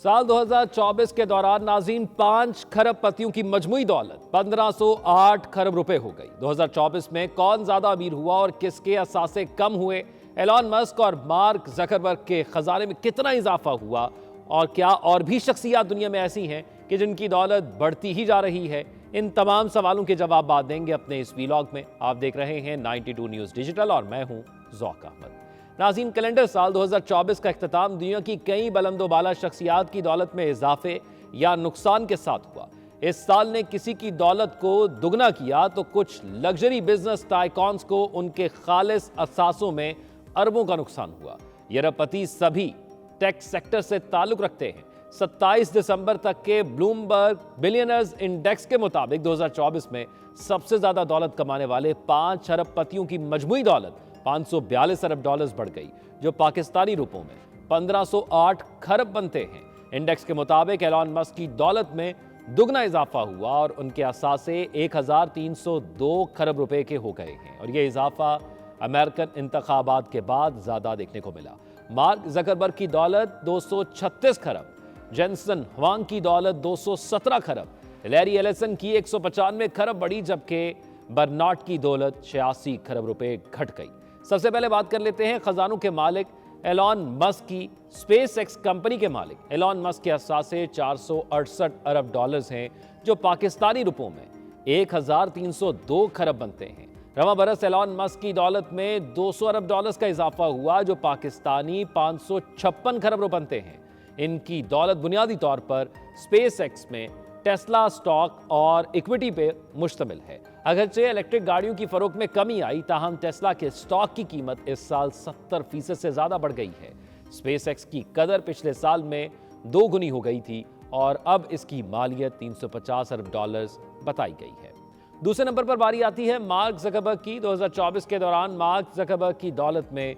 साल 2024 के दौरान नाज़रीन 5 खरब पतियों की मजमुई दौलत 1508 खरब रुपए हो गई। 2024 में कौन ज्यादा अमीर हुआ और किसके असासे कम हुए, एलॉन मस्क और मार्क ज़करबर्ग के खजाने में कितना इजाफा हुआ और क्या और भी शख्सियात दुनिया में ऐसी हैं कि जिनकी दौलत बढ़ती ही जा रही है, इन तमाम सवालों के जवाब बाद देंगे अपने इस वीलॉग में। आप देख रहे हैं 92 न्यूज़ डिजिटल और मैं हूं ज़ौक अहमद। नाज़रीन, कैलेंडर साल 2024 का इख्तिताम दुनिया की कई बुलंदोबाला शख्सियात की दौलत में इजाफे या नुकसान के साथ हुआ। इस साल ने किसी की दौलत को दुगना किया तो कुछ लग्जरी बिजनेस टाइकॉन्स को उनके खालिस असासों में अरबों का नुकसान हुआ। ये अरबपति सभी टेक सेक्टर से ताल्लुक रखते हैं। 27 दिसंबर तक के ब्लूमबर्ग बिलियनर्स इंडेक्स के मुताबिक 2024 में सबसे ज्यादा दौलत कमाने वाले 5 अरबपतियों की मजमुई दौलत 542 अरब डॉलर्स बढ़ गई, जो पाकिस्तानी रुपयों में 1508 खरब बनते हैं। इंडेक्स के मुताबिक एलॉन मस्क की दौलत में दुगना इजाफा हुआ और उनके असासे 1302 खरब रुपए के हो गए हैं और यह इजाफा अमेरिकन इंतखाबात के बाद ज्यादा देखने को मिला। मार्क ज़करबर्ग की दौलत 236 खरब, जेनसन हुआंग की दौलत 217 खरब, लैरी एलिसन की 195 खरब बढ़ी, जबकि बर्नार्ड की दौलत 86 खरब रुपए घट गई। सबसे पहले बात कर लेते हैं खजानों के मालिक एलॉन मस्क की। स्पेस एक्स कंपनी के मालिक एलॉन मस्क के असासे 468 अरब डॉलर्स हैं, जो पाकिस्तानी रुपयों में 1302 खरब बनते हैं। रवा बरस एलॉन मस्क की दौलत में 200 अरब डॉलर्स का इजाफा हुआ, जो पाकिस्तानी 556 खरब रुपए बनते हैं। इनकी दौलत बुनियादी तौर पर स्पेस एक्स में टेस्ला स्टॉक और इक्विटी पे मुश्तमिल है। अगरचे इलेक्ट्रिक गाड़ियों की फरोख्त में कमी आई, ताहम टेस्ला के स्टॉक की कीमत इस साल 70% से ज्यादा बढ़ गई है। स्पेस एक्स की कदर पिछले साल में 2 गुनी हो गई थी और अब इसकी मालियत 350 अरब डॉलर्स बताई गई है। दूसरे नंबर पर बारी आती है मार्क ज़करबर्ग की। 2024 के दौरान मार्क ज़करबर्ग की दौलत में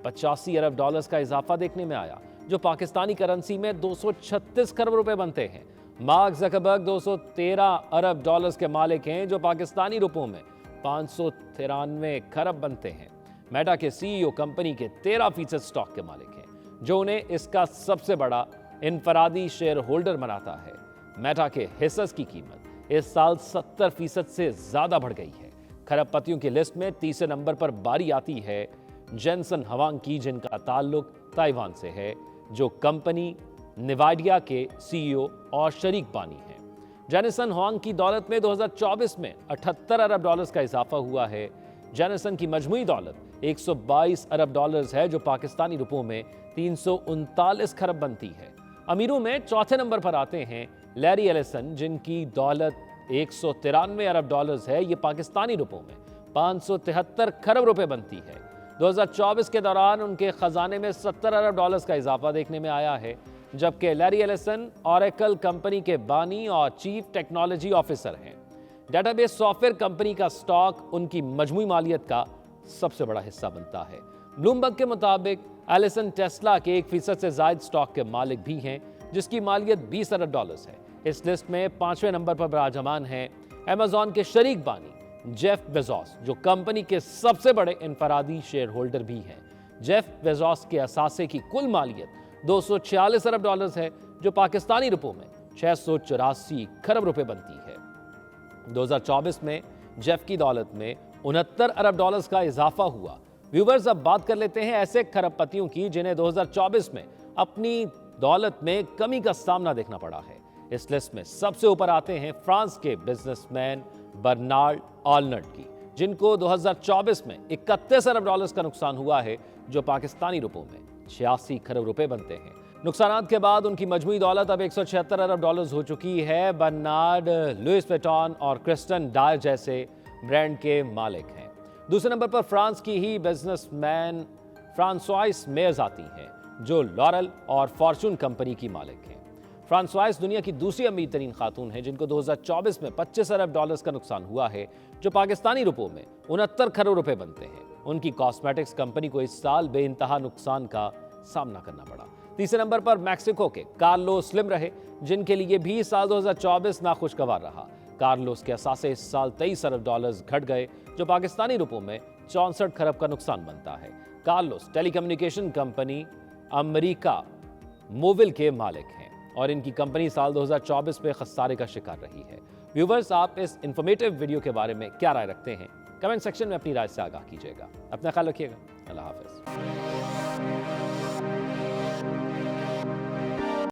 85 अरब डॉलर्स का इजाफा देखने में आया, जो पाकिस्तानी करेंसी में 236 खरब रुपए बनते हैं। मार्क ज़करबर्ग 213 अरब डॉलर्स के मालिक हैं, जो पाकिस्तानी रुपयों में 593 खरब बनते हैं। मेटा के सीईओ कंपनी के 13% स्टॉक के मालिक हैं, जो उन्हें इसका सबसे बड़ा इनफरादी शेयर होल्डर बनाता है। मेटा के हिस्सेस की कीमत इस साल 70% से ज्यादा बढ़ गई है। खरबपतियों की लिस्ट में तीसरे नंबर पर बारी आती है जेनसन हुआंग की, जिनका ताल्लुक ताइवान से है, जो कंपनी निवाडिया के सीईओ और शरीक बानी हैं। जेनसन हुआंग की दौलत में 2024 में 78 अरब डॉलर्स का इजाफा हुआ है। जेनसन की मजमुई दौलत 122 अरब डॉलर्स है, जो पाकिस्तानी रुपयों में 339 खरब बनती है। अमीरों में चौथे नंबर पर आते हैं लैरी एलिसन, जिनकी दौलत 193 अरब डॉलर्स है। ये पाकिस्तानी रुपयों में 573 खरब रुपए बनती है। 2024 के दौरान उनके खजाने में 70 अरब डॉलर्स का इजाफा देखने में आया है, जबकि लैरी एलिसन ऑरेकल कंपनी के बानी और चीफ टेक्नोलॉजी ऑफिसर हैं। डेटाबेस सॉफ्टवेयर कंपनी का स्टॉक उनकी मजमूई मालियत का सबसे बड़ा हिस्सा बनता है। ब्लूमबर्ग के मुताबिक एलिसन टेस्ला के 1% से जायद स्टॉक के मालिक भी हैं, जिसकी मालियत 20 अरब डॉलर्स है। इस लिस्ट में 5वें नंबर पर विराजमान हैं अमेजॉन के शरीक बानी जेफ बेजोस, जो कंपनी के सबसे बड़े इनफरादी शेयर होल्डर भी हैं। जेफ बेजोस के असासे की कुल मालियत 246 अरब डॉलर्स है, जो पाकिस्तानी रुपयों में 684 खरब रुपए बनती है। 2024 में जेफ की दौलत में 69 अरब डॉलर्स का इजाफा हुआ। व्यूवर्स, अब बात कर लेते हैं ऐसे खरबपतियों की जिन्हें 2024 में अपनी दौलत में कमी का सामना देखना पड़ा है। इस लिस्ट में सबसे ऊपर आते हैं फ्रांस के बिजनेसमैन बर्नार्ड आर्नल्ट की, जिनको 2024 में 31 अरब डॉलर्स का नुकसान हुआ है, जो पाकिस्तानी रुपयों में 86 खरब रुपए बनते हैं। नुकसानात के बाद उनकी मजमुई दौलत अब 176 अरब डॉलर्स हो चुकी है। बर्नार्ड लुइस विटॉन और क्रिस्टन डायर जैसे ब्रांड के मालिक हैं। दूसरे नंबर पर फ्रांस की ही बिजनेसमैन फ्रांसवाइस मेयर्स आती हैं, जो लॉरल और फॉर्चून कंपनी की मालिक हैं। फ्रांसवाइस दुनिया की दूसरी अमीर तरीन खातून है, जिनको 2024 में 25 अरब डॉलर्स का नुकसान हुआ है, जो पाकिस्तानी रुपयों में 69 खरब रुपए बनते हैं। उनकी कॉस्मेटिक्स कंपनी को इस साल बेइंतहा नुकसान का सामना करना पड़ा। तीसरे नंबर पर मैक्सिको के कार्लोस स्लिम रहे, जिनके लिए भी साल 2024 नाखुशगवार रहा। कार्लोस के असासे इस साल 23 अरब डॉलर्स घट गए, जो पाकिस्तानी रुपयों में 64 खरब का नुकसान बनता है। Carlos telecommunication company America Movil के मालिक हैं। और इनकी कंपनी साल 2024 में खसारे का शिकार रही है। व्यूवर्स, आप इस इंफॉर्मेटिव वीडियो के बारे में क्या राय रखते हैं? कमेंट सेक्शन में अपनी राय से आगाह कीजिएगा। अपना ख्याल रखिएगा। अल्लाह हाफिज।